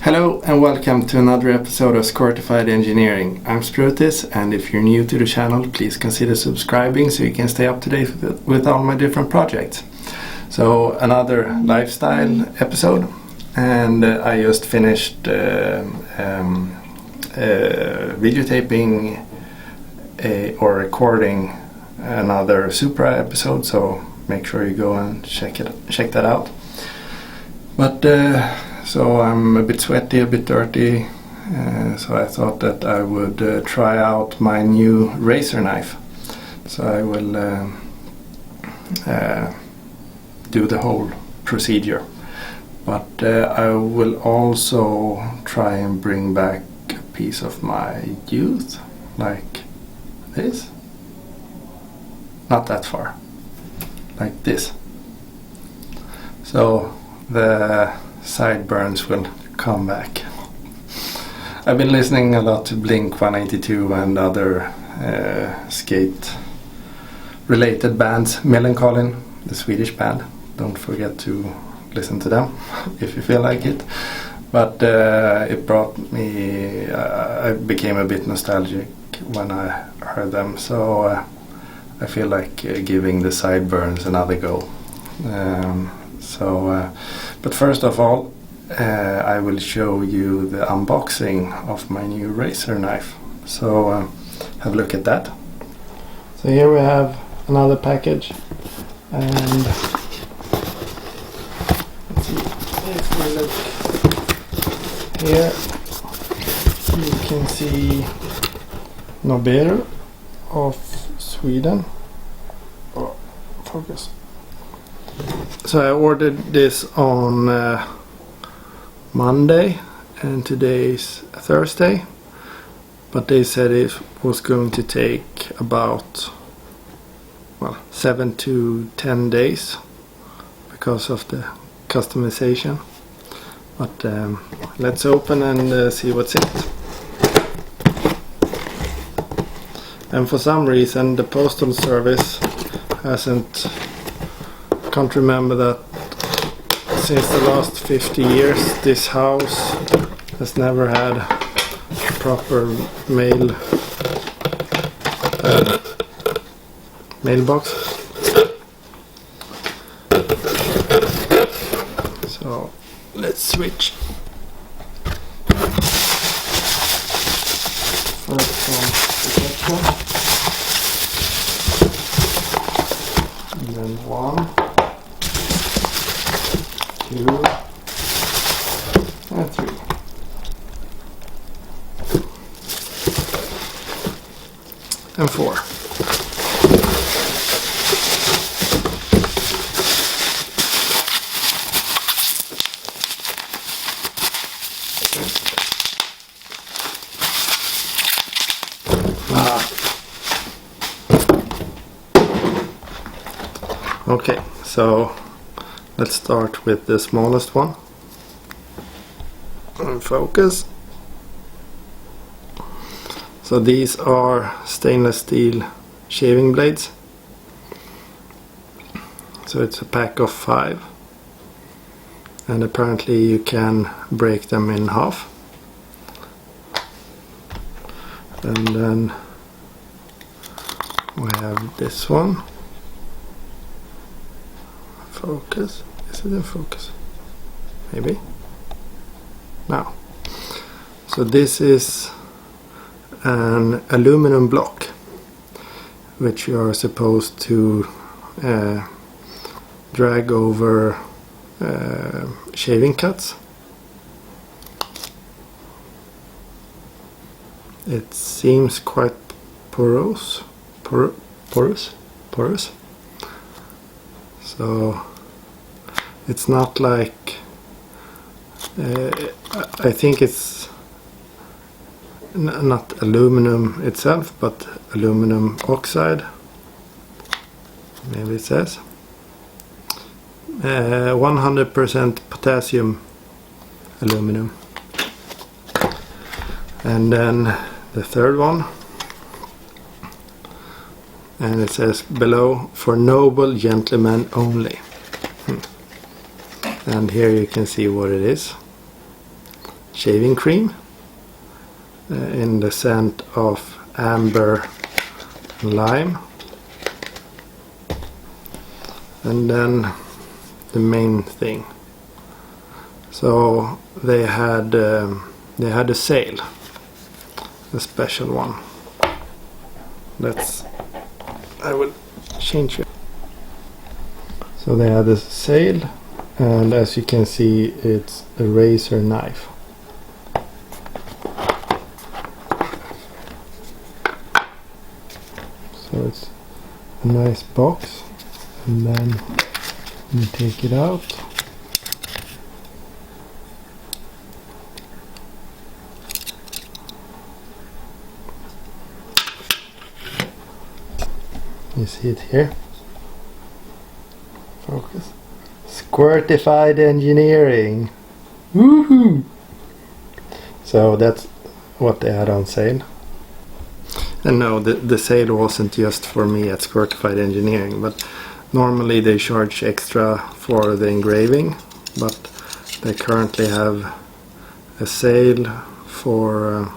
Hello and welcome to another episode of Squirtified Engineering. I'm Squirtis, and if you're new to the channel, please consider subscribing so you can stay up to date with all my different projects. So another lifestyle episode, and I just finished videotaping or recording another Supra episode, so make sure you go and check that out. But so I'm a bit sweaty, a bit dirty, so I thought that I would try out my new razor knife. So I will do the whole procedure. But I will also try and bring back a piece of my youth, like this. Not that far, like this. So the sideburns will come back. I've been listening a lot to Blink 182 and other skate related bands. Millencolin, the Swedish band, don't forget to listen to them if you feel like it. But it brought me, I became a bit nostalgic when I heard them, so I feel like giving the sideburns another go. But first of all, I will show you the unboxing of my new razor knife. So have a look at that. So here we have another package, and let's see if we look here, you can see Nobel of Sweden. Oh, focus. So I ordered this on Monday, and today is Thursday, but they said it was going to take about 7 to 10 days because of the customization. But let's open and see what's in it. And for some reason the postal service can't remember that since the last 50 years this house has never had proper mailbox. So let's switch. First from protection, and then 1, 2, and 3. And 4. Okay, so let's start with the smallest one. And focus. So these are stainless steel shaving blades. So it's a pack of 5. And apparently you can break them in half. And then we have this one. Focus. Is it in focus? Maybe. Now. So this is an aluminum block which you are supposed to drag over shaving cuts. It seems quite porous. So it's not like I think it's not aluminum itself, but aluminum oxide. Maybe it says 100% potassium aluminum. And then the third one, and it says below, for noble gentlemen only. And here you can see what it is. shaving cream in the scent of amber and lime. And then the main thing. So they had a sale, a special one. I will change it. So they had a sale, and as you can see, it's a razor knife. So it's a nice box, and then you take it out. You see it here. Focus. Squirtified Engineering. Woohoo! So that's what they had on sale. And no, the sale wasn't just for me at Squirtified Engineering, but normally they charge extra for the engraving, but they currently have a sale for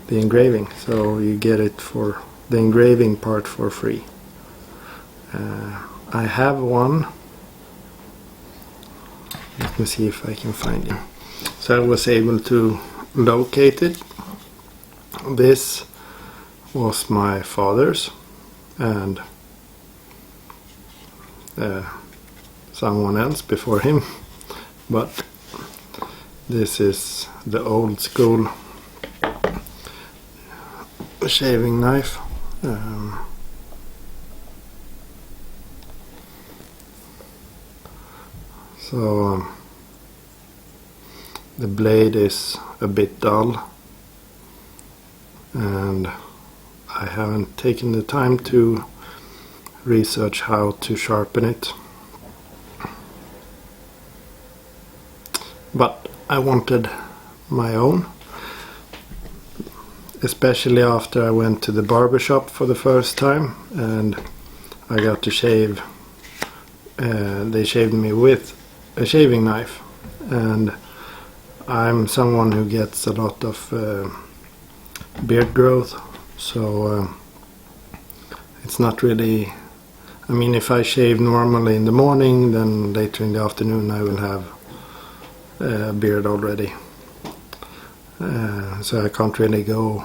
the engraving, so you get it for the engraving part for free. I have one. Let me see if I can find it. So I was able to locate it. This was my father's, and someone else before him, but this is the old school shaving knife. So the blade is a bit dull, and I haven't taken the time to research how to sharpen it, but I wanted my own, especially after I went to the barbershop for the first time and I got to shave. They shaved me with a shaving knife, and I'm someone who gets a lot of beard growth, so it's not really, I mean, if I shave normally in the morning, then later in the afternoon I will have a beard already, so I can't really go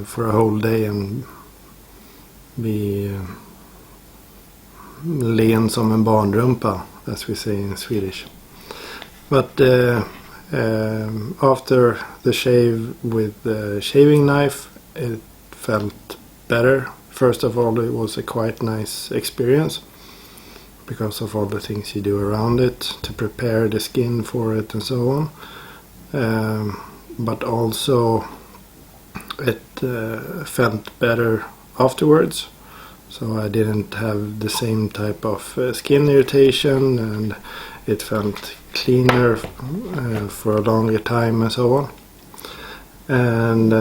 for a whole day and be len som en barnrumpa, as we say in Swedish. But after the shave with the shaving knife, it felt better. First of all, it was a quite nice experience because of all the things you do around it to prepare the skin for it and so on. But also it felt better afterwards. So I didn't have the same type of skin irritation, and it felt cleaner for a longer time and so on. And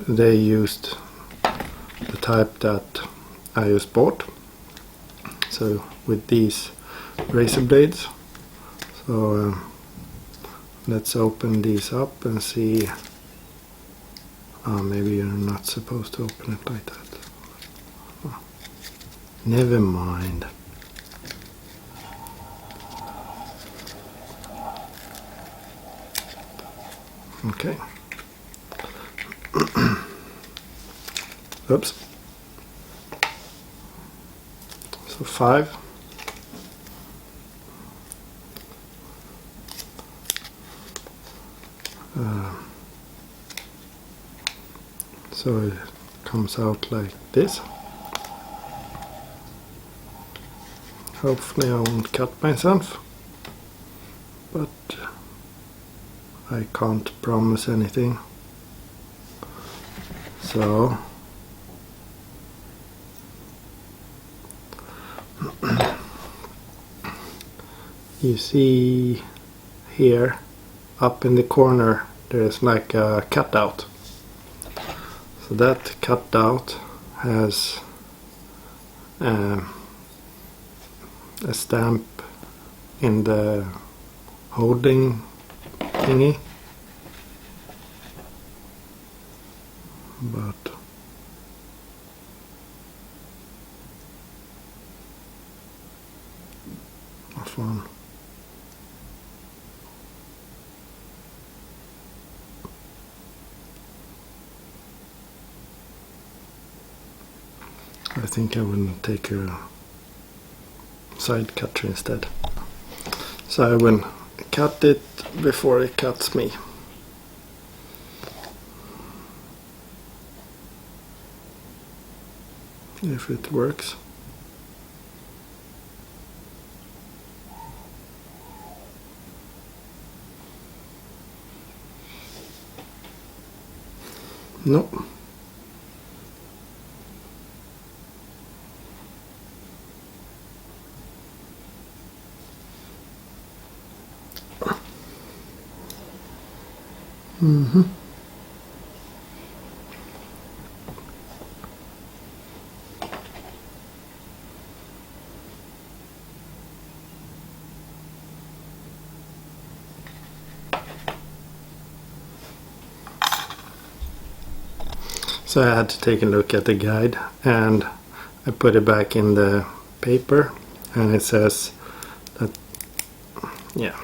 they used the type that I just bought. So with these razor blades. So let's open these up and see. Maybe you're not supposed to open it like that. Never mind. Okay. Oops. So 5. So it comes out like this. Hopefully I won't cut myself, but I can't promise anything. So you see here up in the corner there is like a cutout. So that cutout has a stamp in the holding thingy. But fun. I think I will take a side cutter instead. So I will cut it before it cuts me. If it works. No. Mm-hmm. So I had to take a look at the guide, and I put it back in the paper, and it says that, yeah,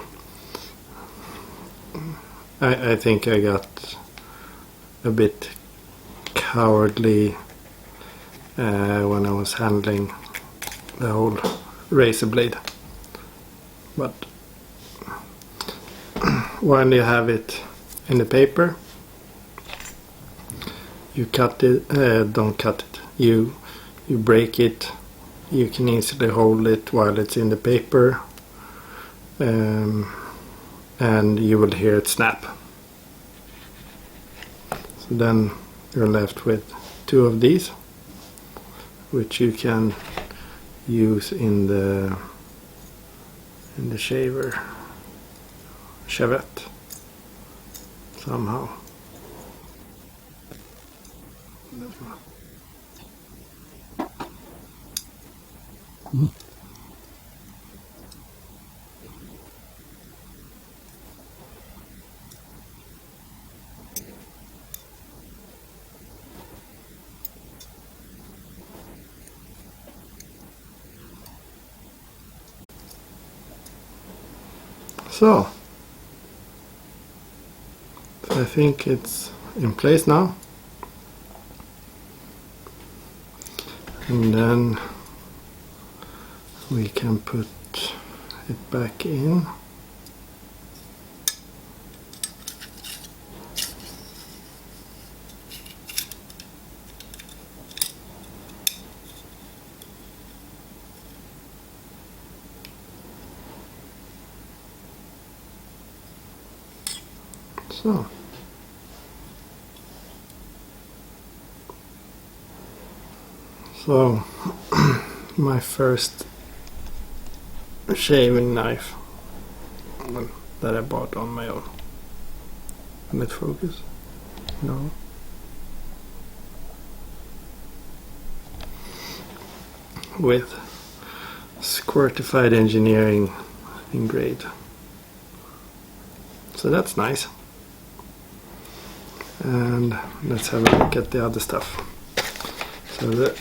I think I got a bit cowardly when I was handling the whole razor blade. But when you have it in the paper, you cut it, don't cut it, you break it, you can easily hold it while it's in the paper, and you will hear it snap. So then you're left with two of these, which you can use in the shaver, Shavete, somehow. So I think it's in place now, and then we can put it back in. So my first shaving knife that I bought on my own. Will it focus? No. With Squirtified Engineering engraved. So that's nice. And let's have a look at the other stuff. So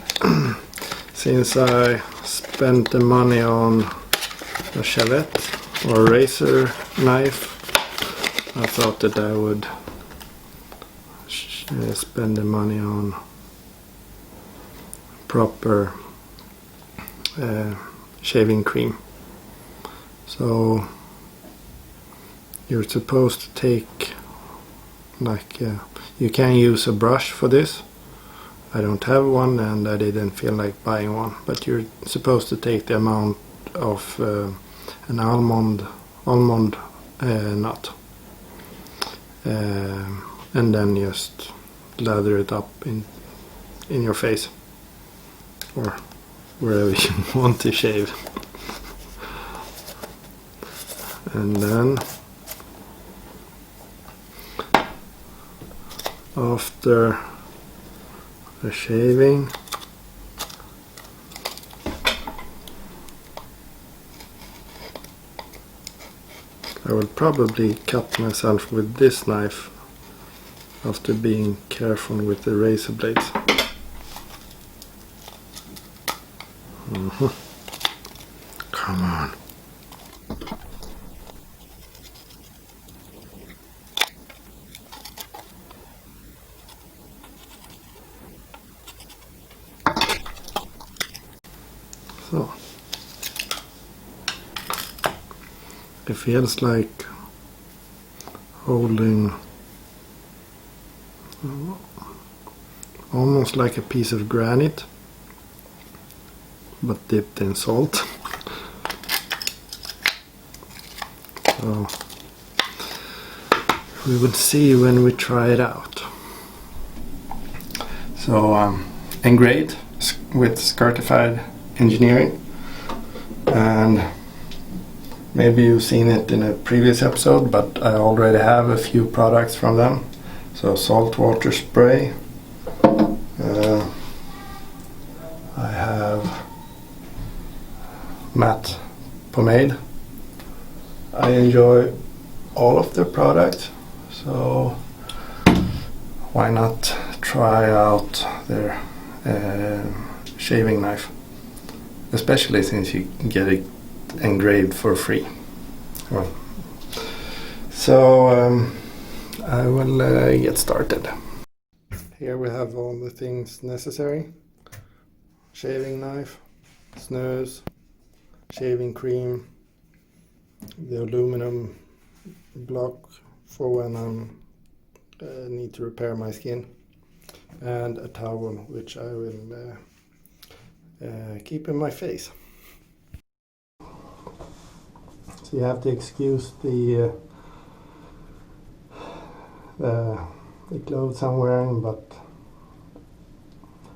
since I spent the money on a Shavete or razor knife, I thought that I would spend the money on proper shaving cream. So you're supposed to take, like, you can use a brush for this. I don't have one and I didn't feel like buying one, but you're supposed to take the amount of an almond nut, and then just lather it up in your face or wherever you want to shave. And then after the shaving, I will probably cut myself with this knife after being careful with the razor blades. Come on. So it feels like holding almost like a piece of granite, but dipped in salt. So we will see when we try it out. So engraved with Squirtified Engineering, and maybe you've seen it in a previous episode, but I already have a few products from them. So saltwater spray, I have matte pomade. I enjoy all of their products, so why not try out their shaving knife, especially since you get it engraved for free. Well, so I will get started. Here we have all the things necessary: shaving knife, snus, shaving cream, the aluminum block for when I need to repair my skin, and a towel which I will keep in my face. So you have to excuse the clothes I'm wearing, but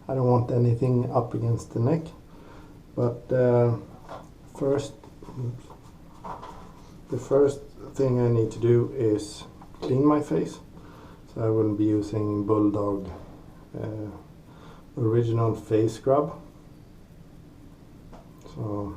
I don't want anything up against the neck. But first, the first thing I need to do is clean my face. So I will be using Bulldog original face scrub. So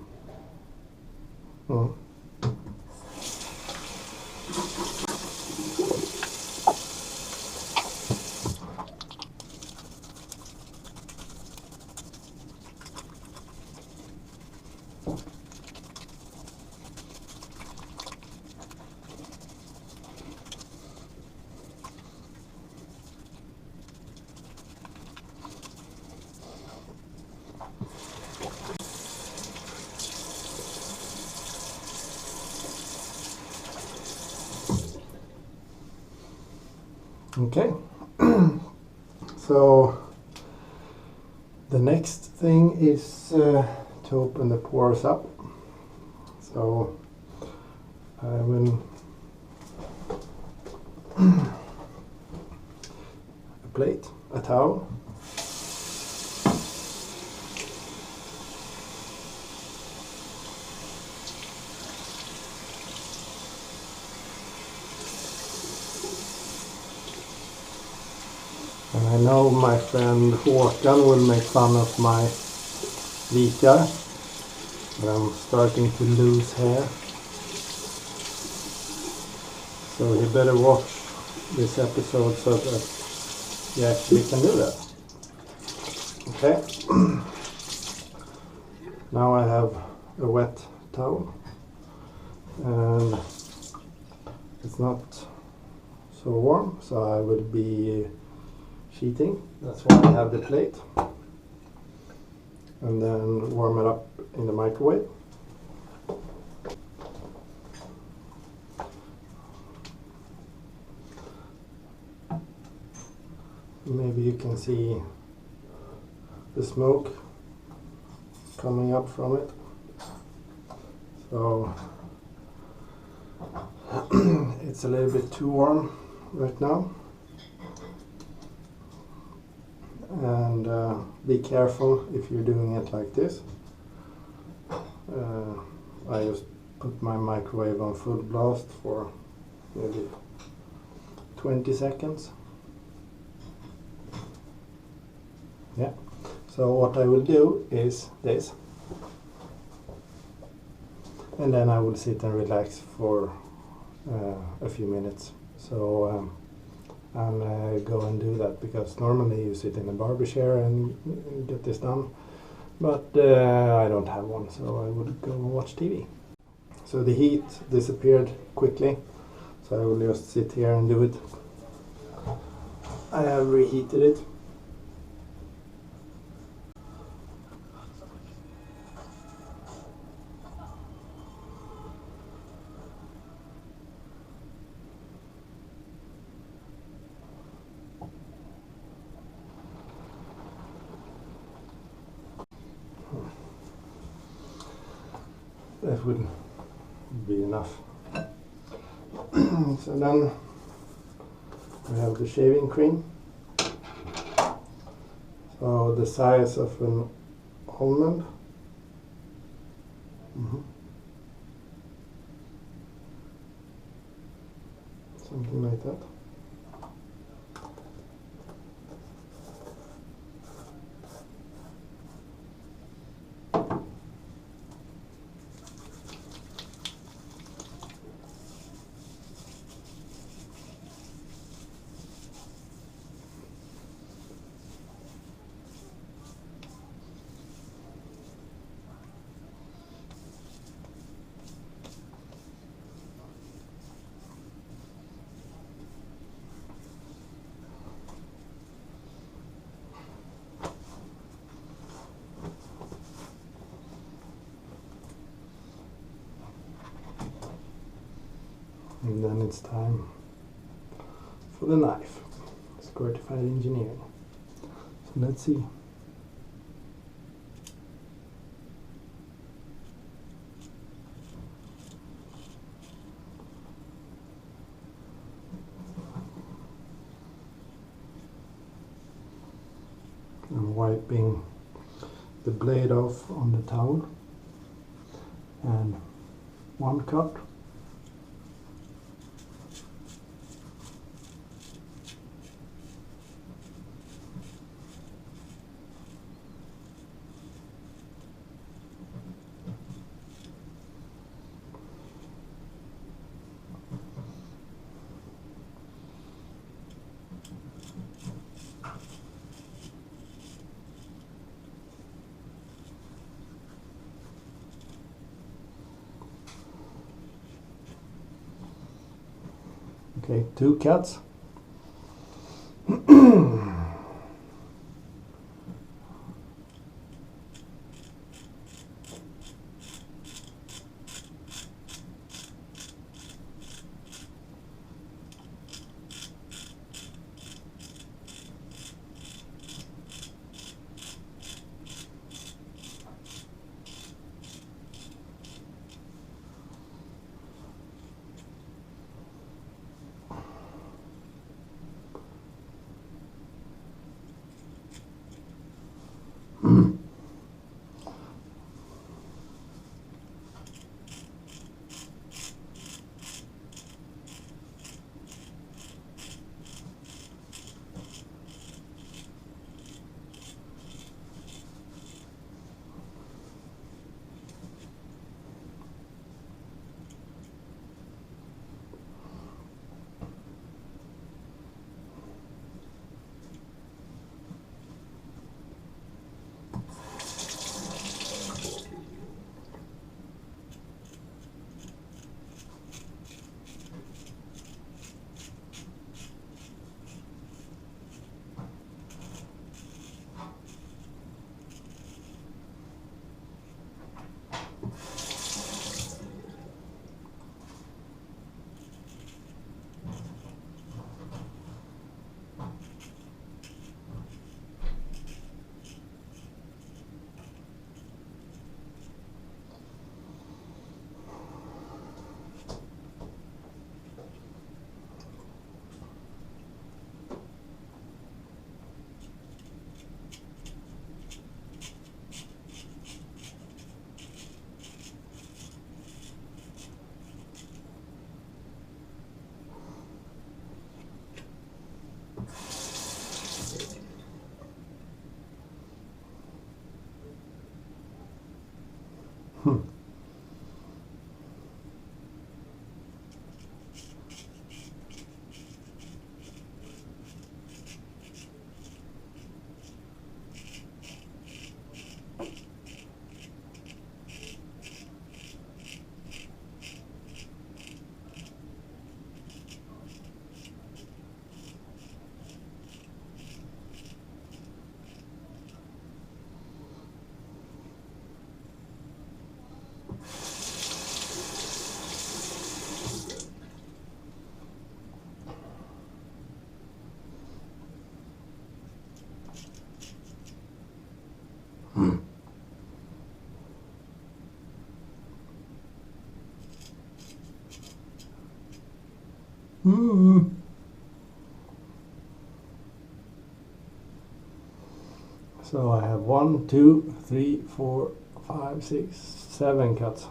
okay. So the next thing is to open the pores up. So I will a plate, a towel, and I know my friend Håkan will make fun of my vikar, but I'm starting to lose hair, so you better watch this episode so that you actually can do that. Okay. Now I have a wet towel, and it's not so warm, so I will be sheeting. That's why I have the plate, and then warm it up in the microwave. Maybe you can see the smoke coming up from it. So it's a little bit too warm right now. And be careful if you're doing it like this. I just put my microwave on full blast for maybe 20 seconds. Yeah. So what I will do is this, and then I will sit and relax for a few minutes. So I'll go and do that, because normally you sit in a barber chair and get this done, but I don't have one, so I would go and watch TV. So the heat disappeared quickly, so I will just sit here and do it. I have reheated it. That wouldn't be enough. So then we have the shaving cream. So the size of an almond. Something like that. And then it's time for the knife. Squirtified Engineering. So let's see. I'm wiping the blade off on the towel, and one cut. Okay, 2 cuts. So I have 1, 2, 3, 4, 5, 6, 7 cuts.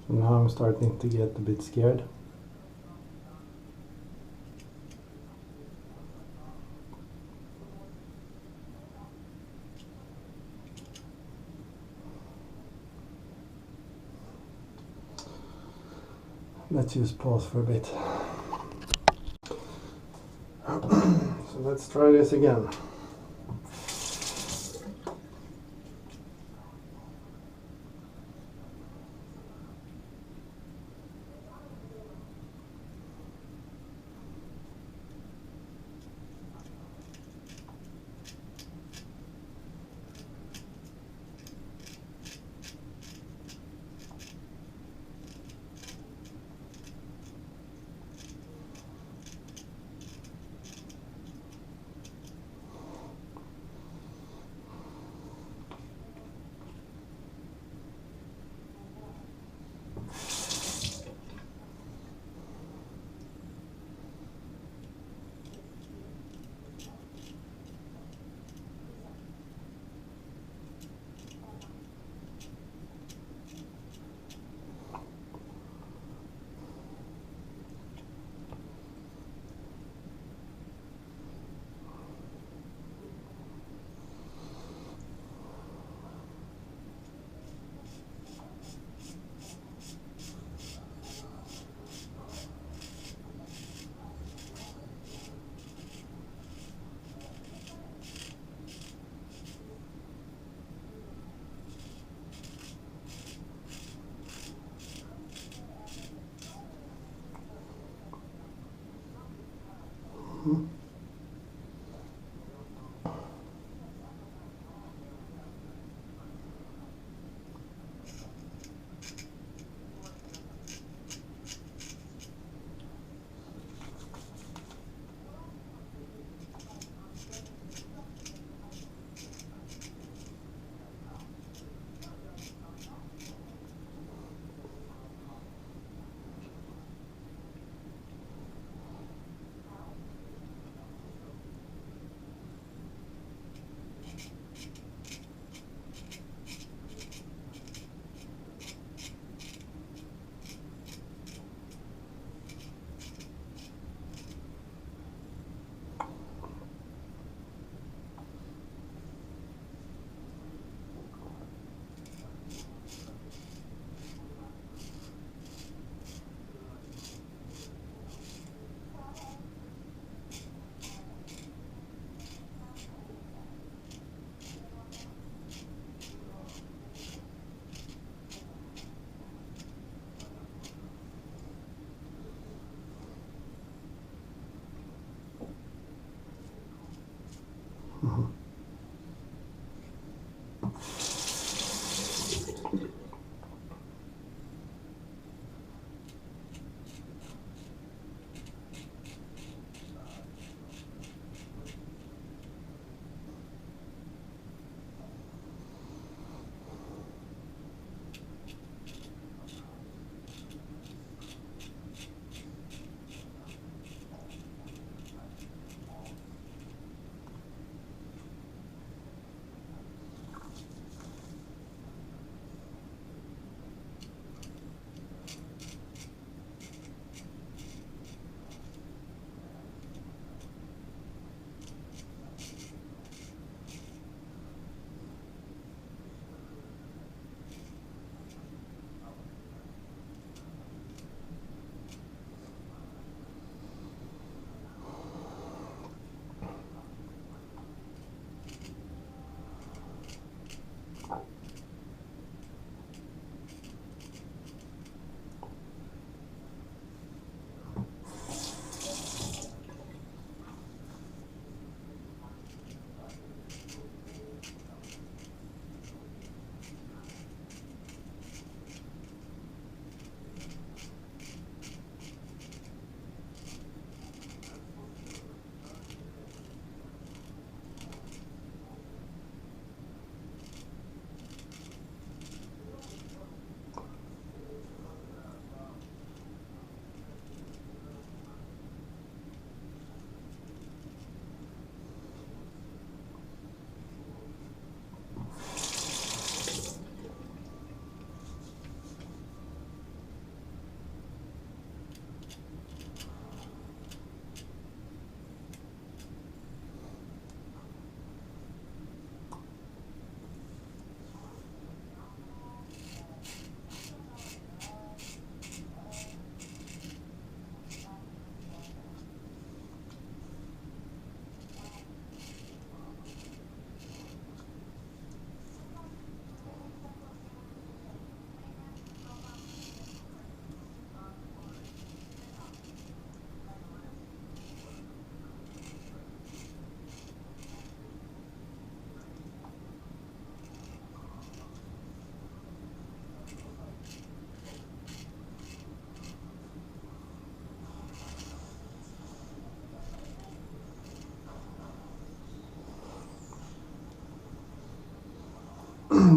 So now I'm starting to get a bit scared. Let's just pause for a bit. So let's try this again.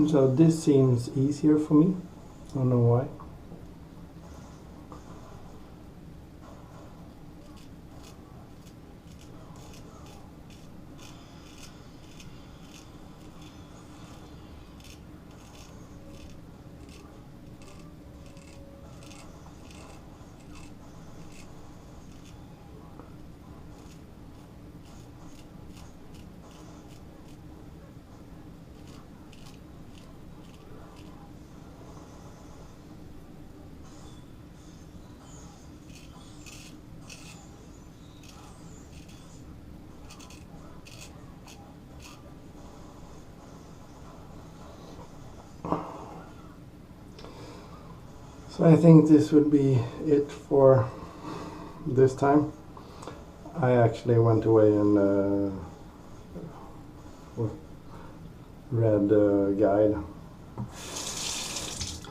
So this seems easier for me. I don't know why. So I think this would be it for this time. I actually went away and read a guide,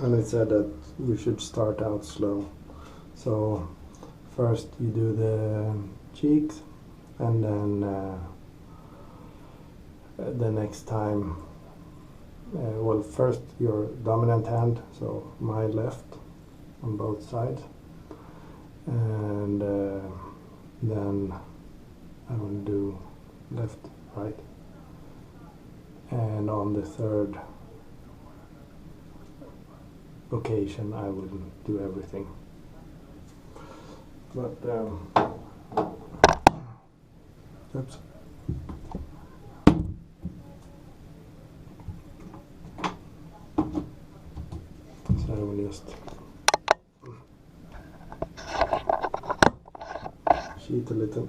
and it said that you should start out slow. So first you do the cheeks, and then the next time, well, first your dominant hand, so my left on both sides, and then I will do left, right, and on the third occasion I will do everything. But oops. So I will just cheat a little.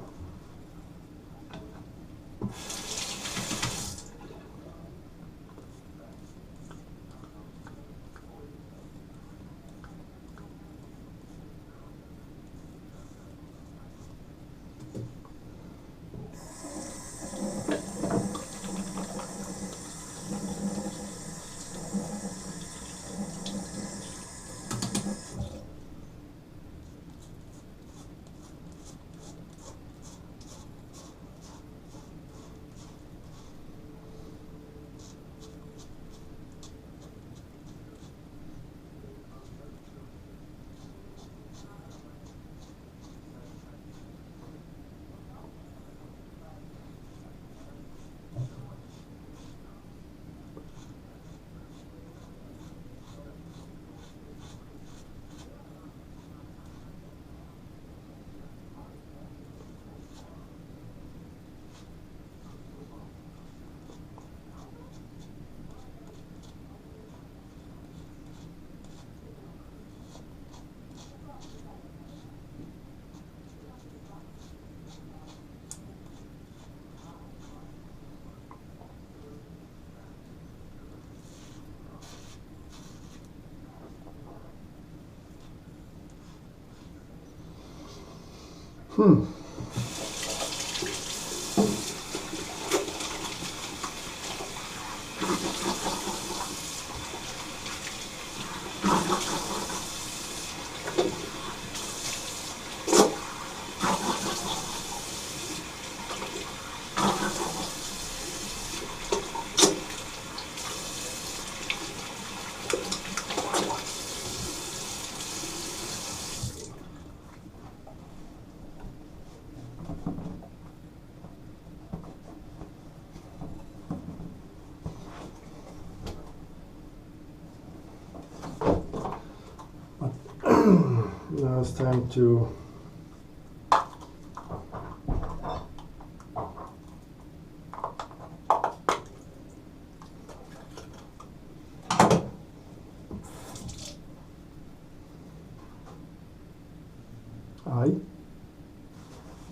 Now it's time to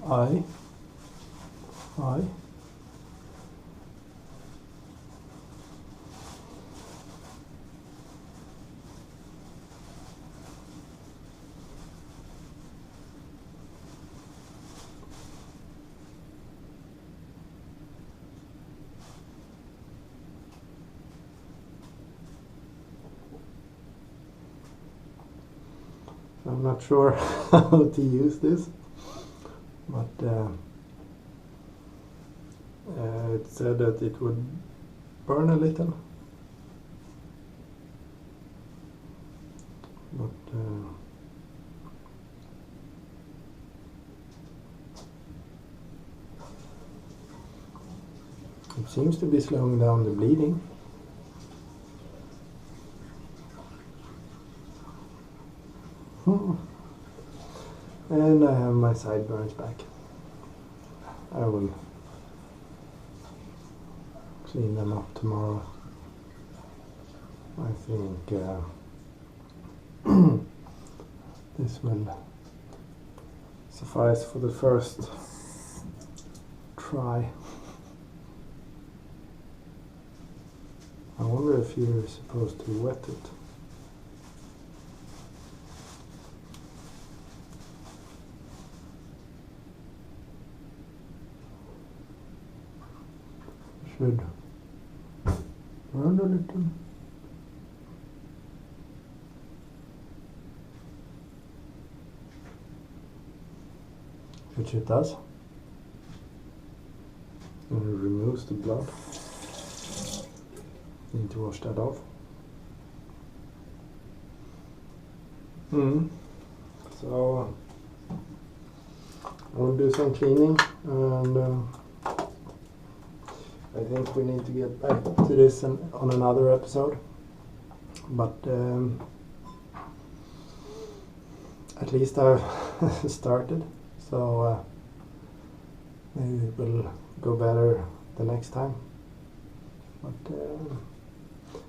I. I'm not sure how to use this, but it said that it would burn a little. Seems to be slowing down the bleeding. And I have my sideburns back. I will clean them up tomorrow. I think this will suffice for the first try. I wonder if you're supposed to wet it. Should burn a little. Which it does. And it removes the blood. Need to wash that off. So I'll do some cleaning, and I think we need to get back to this on another episode. But at least I've started, so maybe it will go better the next time. But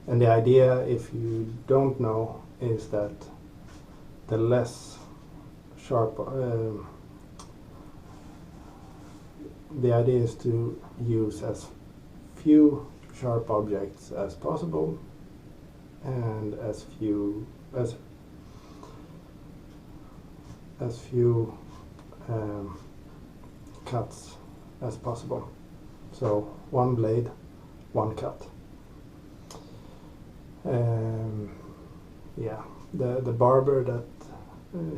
and the idea, if you don't know, is that the less sharp, the idea is to use as few sharp objects as possible and as few cuts as possible. So one blade, one cut. Yeah, the barber that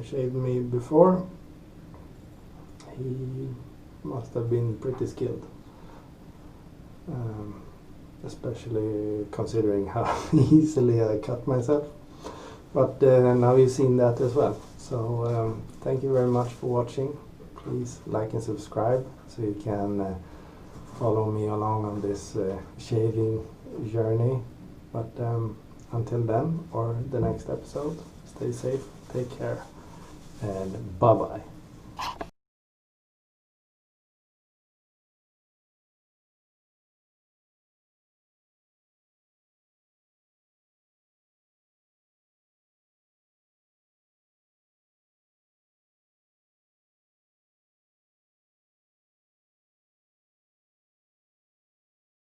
shaved me before, he must have been pretty skilled, especially considering how easily I cut myself. But now you've seen that as well. So thank you very much for watching. Please like and subscribe so you can follow me along on this shaving journey. But until then, or the next episode, stay safe, take care, and bye-bye.